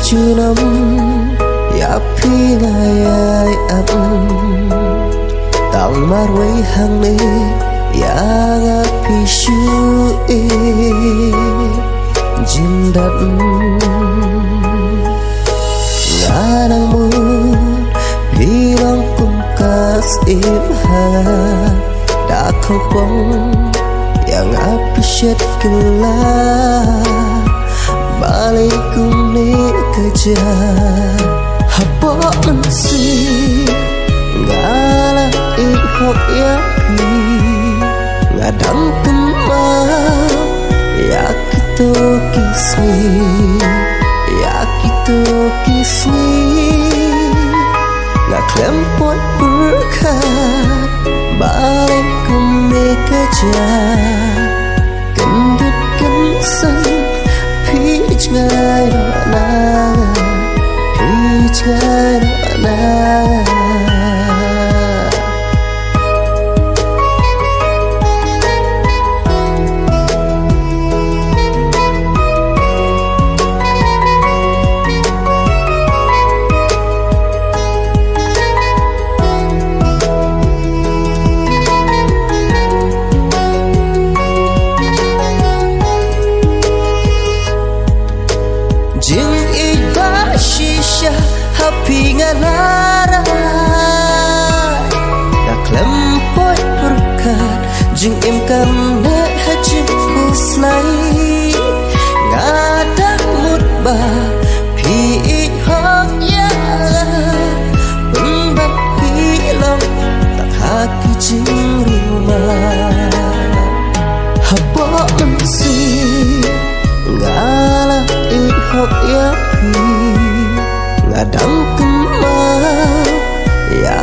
chunam ya phi ngai ap tang mar wei hang ne ya ga phi shu e jin dat nganang mu phi long kum kas im ha đã không bóng yang api shed kela balik kuni kerja apa mensi ngala ihok ya pi ngadang kemau ya kita kismi ngaklem pot berkat balik kuni kerja kendut kensan peach ngai na peach ngai na jing iba shisha happy ngalara ya klempoi berkat jing imkan ne hajim kusnai ngadak mutba pi hok ya bembat pilong tak haki jing rumah hapa mensi ngala ihok ya pi ngadang kemau ya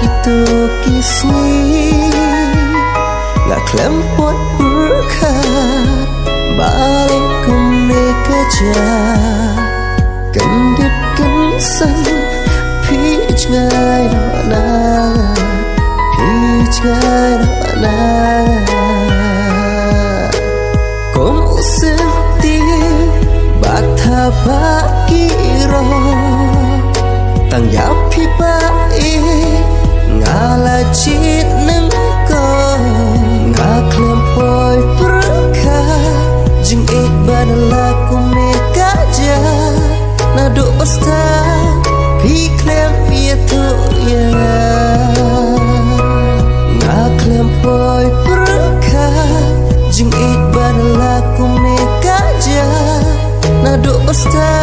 kita kismi ngaklem pot berkat balik kuni kerja kendit kensan peach ngai na peach ngai na kom usenti batha bakiro tang yapi bai ngala chit nang ko ngaklem poi berkat jing ik badala kune kaja na do osta pi klem pia tu ya ngaklem poi berkat jing ik badala kune kaja na do osta